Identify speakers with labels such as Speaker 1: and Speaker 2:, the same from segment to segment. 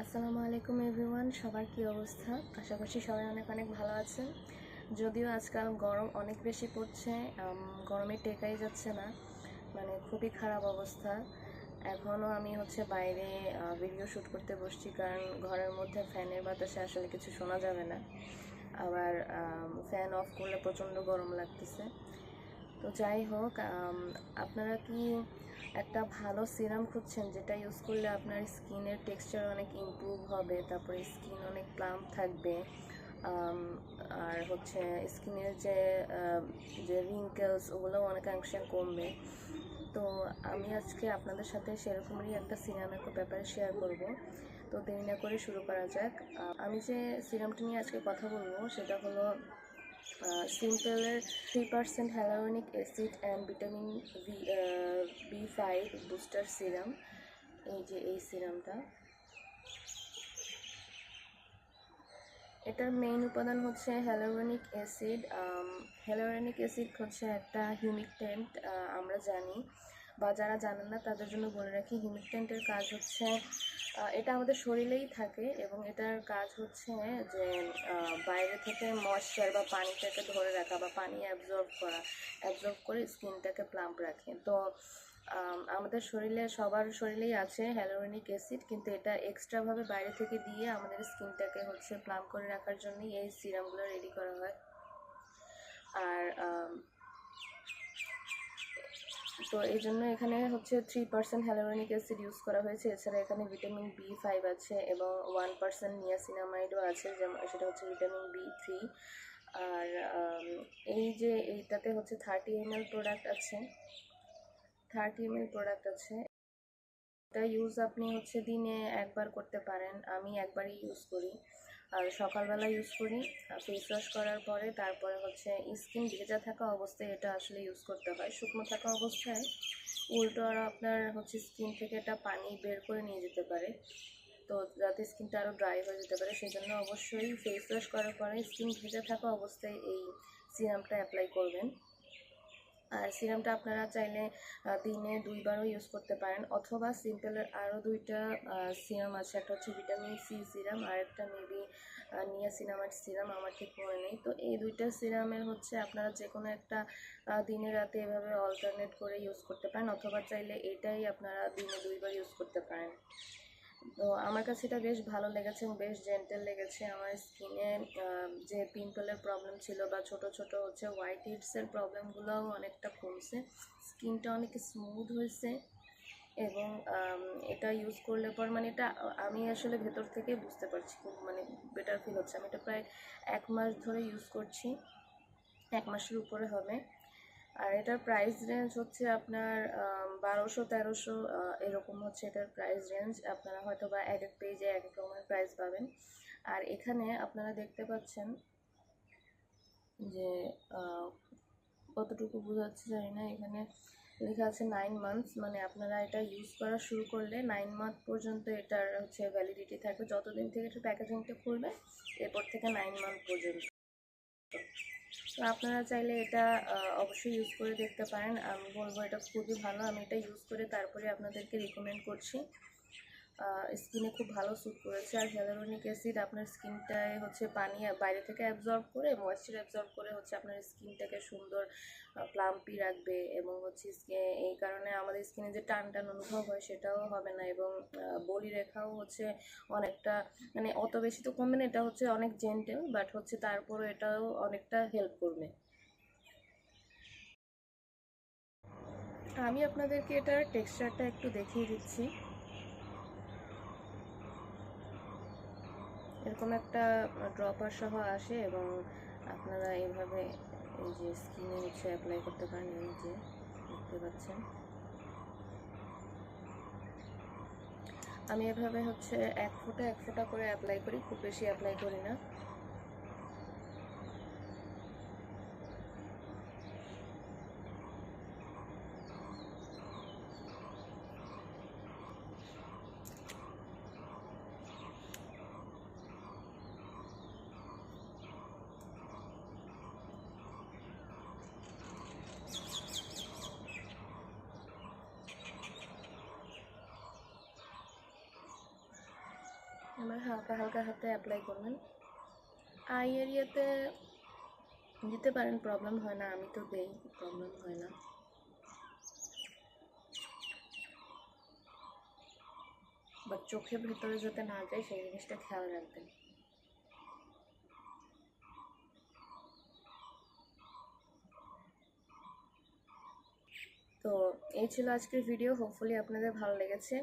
Speaker 1: আসসালামু আলাইকুম এভরিওয়ান, সবার কি অবস্থা? আশা করছি সবাই অনেক অনেক ভালো আছেন। যদিও আজকাল গরম অনেক বেশি পড়ছে, গরমে টেকাই যাচ্ছে না, মানে খুবই খারাপ অবস্থা। এখনও আমি বাইরে ভিডিও শ্যুট করতে বসছি, কারণ ঘরের মধ্যে ফ্যানের বাতাসে আসলে কিছু শোনা যাবে না। আবার ফ্যান অফ করলে প্রচণ্ড গরম লাগতেছে। তো যাই হোক, আপনারা কি একটা ভালো সিরাম খুঁজছেন যেটা ইউজ করলে আপনার স্কিনের টেক্সচার অনেক ইমপ্রুভ হবে, তারপরে স্কিন অনেক প্লাম্প থাকবে, আর স্কিনের যে রিঙ্কেলস ওগুলো অনেকাংশে কমবে। তো আমি আজকে আপনাদের সাথে সেরকমই একটা সিরামের ব্যাপারে শেয়ার করব। তো দেরি না করে শুরু করা যাক। আমি যে সিরামটি নিয়ে আজকে কথা বলবো সেটা হলো সিম্পলের 3% hyaluronic acid and vitamin B5 booster serum. এই সিরামটা, এটার মেইন উপাদান হচ্ছে হ্যালোরনিক অ্যাসিড। হ্যালোরনিক অ্যাসিড হচ্ছে একটা হিউমিকটেন্ট, আমরা জানি, বা যারা জানেন না তাদের জন্য বলে রাখি। হিউমিকটেন্টের কাজ হচ্ছে, এটা আমাদের শরীরেই থাকে এবং এটার কাজ হচ্ছে যে বাইরে থেকে ময়েশ্চার বা পানিটাকে ধরে রাখা বা পানি অ্যাবজর্ব করে স্কিনটাকে প্লাম্প রাখে। তো আমাদের সবার শরীরেই আছে হ্যালোরনিক অ্যাসিড, কিন্তু এটা এক্সট্রাভাবে বাইরে থেকে দিয়ে আমাদের স্কিনটাকে প্লাম্প করে রাখার জন্যই এই সিরামগুলো রেডি করা হয়। আর তো এই জন্য এখানে 3% হ্যালোরনিক অ্যাসিড ইউজ করা হয়েছে। এছাড়া এখানে ভিটামিন B5 আছে এবং 1% নিয়াসিনামাইডও আছে, যেমন সেটা ভিটামিন B3। আর এইটাতে 30 ml প্রোডাক্ট আছে। এটা ইউজ আপনি দিনে একবার করতে পারেন। আমি একবারই ইউজ করি, আর সকালবেলা ইউজ করি ফেস ওয়াশ করার পরে। তারপরে স্কিন ভেজা থাকা অবস্থায় এটা আসলে ইউজ করতে হয়। শুকনো থাকা অবস্থায় উল্টো আরও আপনার স্কিন থেকে এটা পানি বের করে নিয়ে যেতে পারে, তো যাতে স্কিনটা আরও ড্রাই হয়ে যেতে পারে। সেই জন্য অবশ্যই ফেস ওয়াশ করার পরে স্কিন ভেজা থাকা অবস্থায় এই সিরামটা অ্যাপ্লাই করবেন। আর সিরামটা আপনারা চাইলে দিনে 2বারও ইউজ করতে পারেন, অথবা সিম্পলের আরও 2টা সিরাম আছে। একটা ভিটামিন সি সিরাম, আর একটা মেবি নিয়াসিনামাইড সিরাম, আমার ঠিক মনে নেই। তো এই 2টা সিরামের আপনারা যে কোনো একটা দিনে রাতে এভাবে অল্টারনেট করে ইউজ করতে পারেন, অথবা চাইলে এটাই আপনারা দিনে 2বার ইউজ করতে পারেন। তো আমার কাছে এটা বেশ ভালো লেগেছে এবং বেশ জেন্টেল লেগেছে। আমার স্কিনে যে পিম্পলের প্রবলেম ছিল বা ছোট ছোট হোয়াইট হেডসের প্রবলেমগুলোও অনেকটা কমছে, স্কিনটা অনেক স্মুথ হয়েছে। এবং এটা ইউজ করলে পর এটা আমি আসলে ভেতর থেকে বুঝতে পারছি, খুব বেটার ফিল হচ্ছে। আমি এটা প্রায় 1 মাস ধরে ইউজ করছি, 1 মাসের উপরে হবে। আর এটার প্রাইস রেঞ্জ আপনার 1200-1300 এরকম এটার প্রাইস রেঞ্জ। আপনারা হয়তো বা এক এক পেজে এক এক রকমের প্রাইস পাবেন। আর এখানে আপনারা দেখতে পাচ্ছেন যে কতটুকু বোঝাচ্ছে জানি না, এখানে লেখা আছে 9 মান্থস, মানে আপনারা এটা ইউজ করা শুরু করলে 9 মান্থ পর্যন্ত এটার ভ্যালিডিটি থাকবে। যতদিন থেকে এটা প্যাকেজিংটা খুলবে এরপর থেকে 9 মান্থ পর্যন্ত। তো আপনারা চাইলে এটা অবশ্যই ইউজ করে দেখতে পারেন। আমি বলবো এটা খুবই ভালো। আমি এটা ইউজ করে তারপরে আপনাদেরকে রিকমেন্ড করছি। স্কিনে খুব ভালো স্যুট করেছে। আর হ্যালুরনিক অ্যাসিড আপনার স্কিনটায় পানি বাইরে থেকে অ্যাবজর্ব করে, ময়েশ্চার অ্যাবজর্ব করে আপনার স্কিনটাকে সুন্দর প্লাম্পি রাখবে, এবং এই কারণে আমাদের স্কিনে যে টান টান অনুভব হয় সেটাও হবে না, এবং বলি রেখাও অনেকটা, অত বেশি তো কমবে না। এটা অনেক জেন্টেল, বাট তারপরে এটাও অনেকটা হেল্প করবে। আমি আপনাদেরকে এটার টেক্সচারটা একটু দেখিয়ে দিচ্ছি। এরকম একটা ড্রপার সহ আসে, এবং আপনারা এইভাবে এই যে স্কিনে অ্যাপ্লাই করতে পারেন। এই যে দেখতে পাচ্ছেন, আমি এভাবে 1 ফোঁটা 1 ফোঁটা করে অ্যাপ্লাই করি, খুব বেশি অ্যাপ্লাই করি না। এবার হালকা হালকা হাতে অ্যাপ্লাই করবেন। আই এরিয়াতে দিতে পারেন, প্রবলেম হয় না, আমি তো দেই, প্রবলেম হয় না। বাট চোখের ভেতরে যাতে না যায় সেই জিনিসটা খেয়াল রাখবেন। তো এই ছিল আজকের ভিডিও, হোপফুলি আপনাদের ভালো লেগেছে।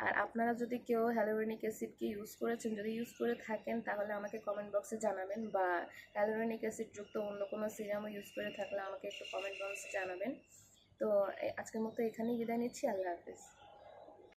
Speaker 1: আর আপনারা যদি কেউ হ্যালোরনিক অ্যাসিডকে ইউজ করেছেন, যদি ইউজ করে থাকেন তাহলে আমাকে কমেন্ট বক্সে জানাবেন, বা হ্যালোরনিক অ্যাসিড যুক্ত অন্য কোনো সিরামও ইউজ করে থাকলে আমাকে একটু কমেন্ট বক্সে জানাবেন। তো আজকের মতো এখানেই বিদায় নিচ্ছি। আল্লাহ হাফিজ।